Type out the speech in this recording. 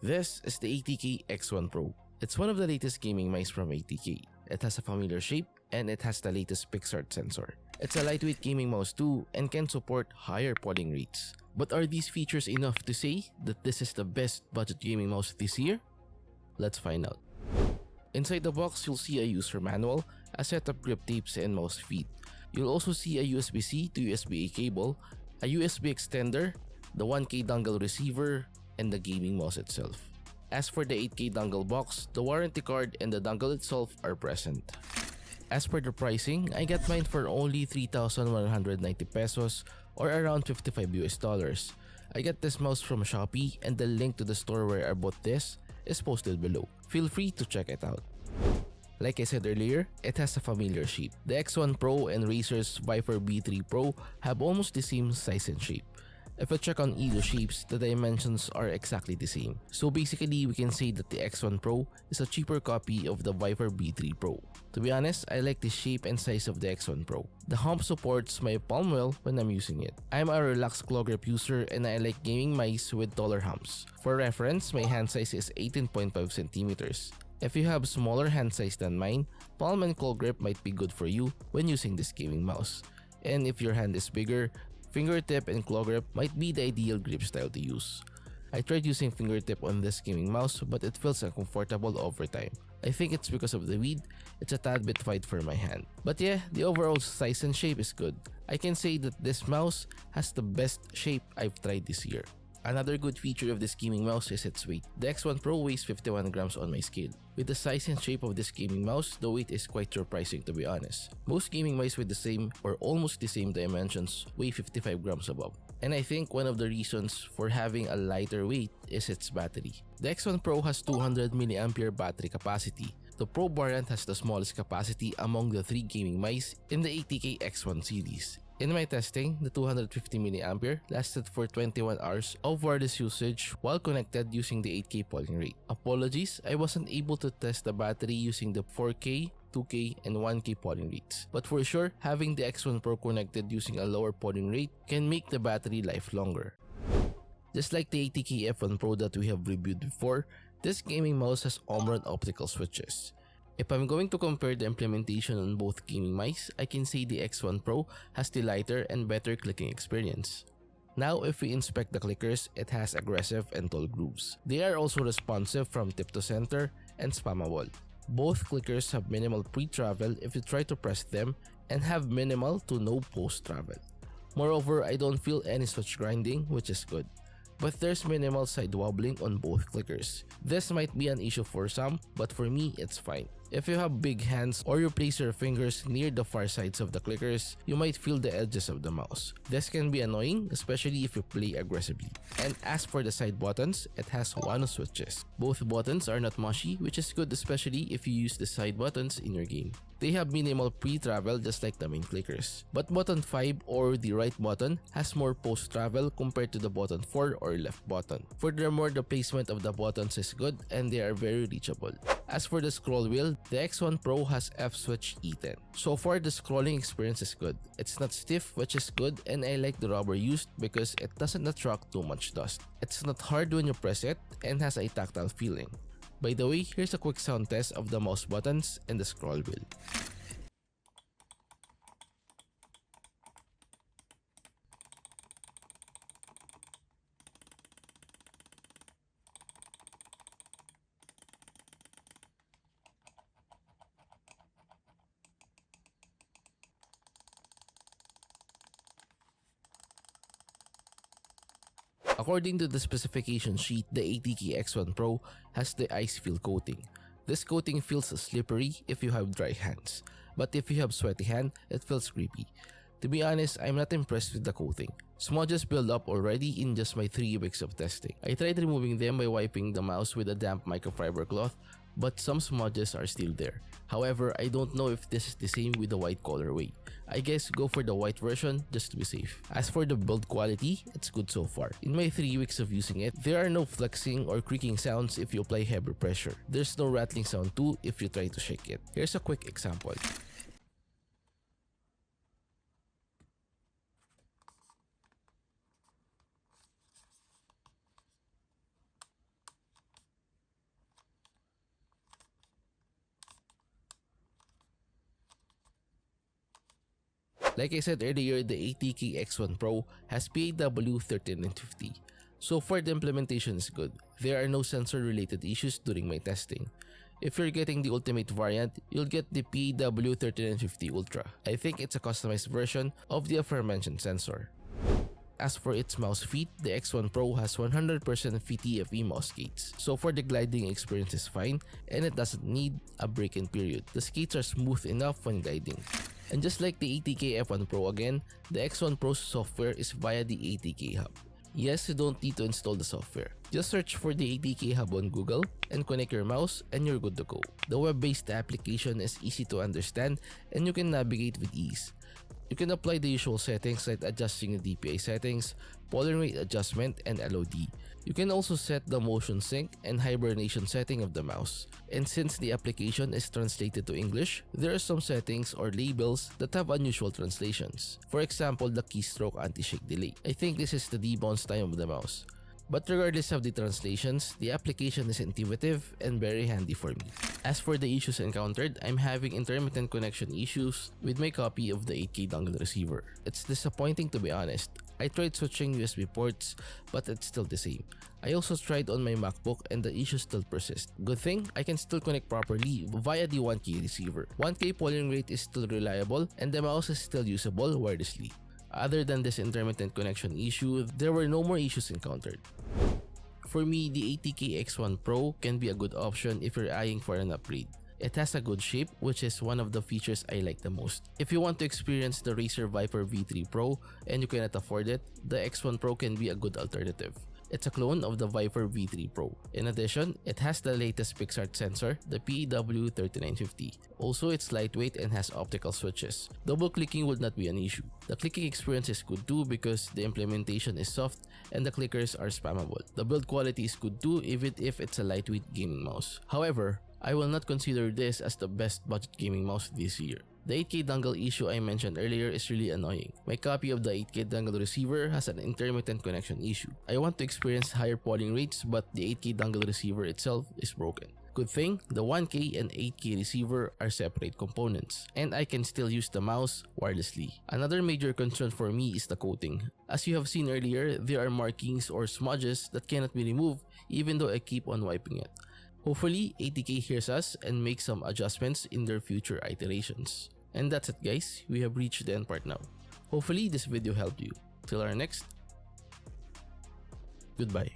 This is the ATK X1 Pro. It's one of the latest gaming mice from ATK. It has a familiar shape and it has the latest Pixart sensor. It's a lightweight gaming mouse too and can support higher polling rates. But are these features enough to say that this is the best budget gaming mouse this year? Let's find out. Inside the box, you'll see a user manual, a set of grip tapes and mouse feet. You'll also see a USB-C to USB-A cable, a USB extender, the 1K dongle receiver, and the gaming mouse itself. As for the 8K dongle box, the warranty card and the dongle itself are present. As for the pricing, I got mine for only 3,190 pesos or around $55 US. I got this mouse from Shopee and the link to the store where I bought this is posted below. Feel free to check it out. Like I said earlier, it has a familiar shape. The X1 Pro and Razer's Viper B3 Pro have almost the same size and shape. If I check on either shapes, the dimensions are exactly the same. So basically, we can say that the X1 Pro is a cheaper copy of the Viper B3 Pro. To be honest, I like the shape and size of the X1 Pro. The hump supports my palm well when I'm using it. I'm a relaxed claw grip user and I like gaming mice with taller humps. For reference, my hand size is 18.5 centimeters. If you have smaller hand size than mine, palm and claw grip might be good for you when using this gaming mouse. And if your hand is bigger, fingertip and claw grip might be the ideal grip style to use. I tried using fingertip on this gaming mouse but it feels uncomfortable over time. I think it's because of the weed, it's a tad bit wide for my hand. But yeah, the overall size and shape is good. I can say that this mouse has the best shape I've tried this year. Another good feature of this gaming mouse is its weight. The X1 Pro weighs 51 grams on my scale. With the size and shape of this gaming mouse, the weight is quite surprising to be honest. Most gaming mice with the same or almost the same dimensions weigh 55 grams above. And I think one of the reasons for having a lighter weight is its battery. The X1 Pro has 200 mAh battery capacity. The Pro variant has the smallest capacity among the 3 gaming mice in the ATK X1 series. In my testing, the 250 mAh lasted for 21 hours of wireless usage while connected using the 8K polling rate. Apologies, I wasn't able to test the battery using the 4K, 2K, and 1K polling rates. But for sure, having the X1 Pro connected using a lower polling rate can make the battery life longer. Just like the ATK F1 Pro that we have reviewed before, this gaming mouse has Omron optical switches. If I'm going to compare the implementation on both gaming mice, I can say the X1 Pro has the lighter and better clicking experience. Now if we inspect the clickers, it has aggressive and tall grooves. They are also responsive from tip to center and spammable. Both clickers have minimal pre-travel if you try to press them and have minimal to no post-travel. Moreover, I don't feel any switch grinding, which is good. But there's minimal side wobbling on both clickers. This might be an issue for some, but for me, it's fine. If you have big hands or you place your fingers near the far sides of the clickers, you might feel the edges of the mouse. This can be annoying, especially if you play aggressively. And as for the side buttons, it has one switches. Both buttons are not mushy, which is good especially if you use the side buttons in your game. They have minimal pre-travel just like the main clickers. But button 5 or the right button has more post-travel compared to the button 4 or left button. Furthermore, the placement of the buttons is good and they are very reachable. As for the scroll wheel, the X1 Pro has F-Switch E10. So far, the scrolling experience is good. It's not stiff, which is good, and I like the rubber used because it doesn't attract too much dust. It's not hard when you press it and has a tactile feeling. By the way, here's a quick sound test of the mouse buttons and the scroll wheel. According to the specification sheet, the ATK X1 Pro has the ice feel coating. This coating feels slippery if you have dry hands, but if you have sweaty hand, it feels creepy. To be honest, I'm not impressed with the coating. Smudges build up already in just my 3 weeks of testing. I tried removing them by wiping the mouse with a damp microfiber cloth, but some smudges are still there. However, I don't know if this is the same with the white colorway. I guess go for the white version just to be safe. As for the build quality, it's good so far. In my 3 weeks of using it, there are no flexing or creaking sounds if you apply heavy pressure. There's no rattling sound too if you try to shake it. Here's a quick example. Like I said earlier, the ATK X1 Pro has PAW1350. So far the implementation is good. There are no sensor related issues during my testing. If you're getting the ultimate variant, you'll get the PAW1350 Ultra. I think it's a customized version of the aforementioned sensor. As for its mouse feet, the X1 Pro has 100% VTFE mouse skates. So far the gliding experience is fine and it doesn't need a break-in period. The skates are smooth enough when gliding. And just like the ATK F1 Pro again, the X1 Pro's software is via the ATK Hub. Yes, you don't need to install the software. Just search for the ATK Hub on Google and connect your mouse and you're good to go. The web-based application is easy to understand and you can navigate with ease. You can apply the usual settings like adjusting the DPI settings, polling rate adjustment, and LOD. You can also set the motion sync and hibernation setting of the mouse. And since the application is translated to English, there are some settings or labels that have unusual translations. For example, the keystroke anti-shake delay. I think this is the debounce time of the mouse. But regardless of the translations, the application is intuitive and very handy for me. As for the issues encountered, I'm having intermittent connection issues with my copy of the 8K dongle receiver. It's disappointing to be honest. I tried switching USB ports, but it's still the same. I also tried on my MacBook and the issues still persist. Good thing, I can still connect properly via the 1K receiver. 1K polling rate is still reliable and the mouse is still usable wirelessly. Other than this intermittent connection issue, there were no more issues encountered. For me, the ATK X1 Pro can be a good option if you're eyeing for an upgrade. It has a good shape, which is one of the features I like the most. If you want to experience the Razer Viper V3 Pro and you cannot afford it, the X1 Pro can be a good alternative. It's a clone of the Viper V3 Pro. In addition, it has the latest PixArt sensor, the PAW3950. Also, it's lightweight and has optical switches. Double clicking would not be an issue. The clicking experience is good too because the implementation is soft and the clickers are spammable. The build quality is good too even if it's a lightweight gaming mouse. However, I will not consider this as the best budget gaming mouse this year. The 8K dongle issue I mentioned earlier is really annoying. My copy of the 8K dongle receiver has an intermittent connection issue. I want to experience higher polling rates but the 8K dongle receiver itself is broken. Good thing, the 1K and 8K receiver are separate components and I can still use the mouse wirelessly. Another major concern for me is the coating. As you have seen earlier, there are markings or smudges that cannot be removed even though I keep on wiping it. Hopefully, ATK hears us and makes some adjustments in their future iterations. And that's it guys, we have reached the end part now. Hopefully this video helped you. Till our next, goodbye.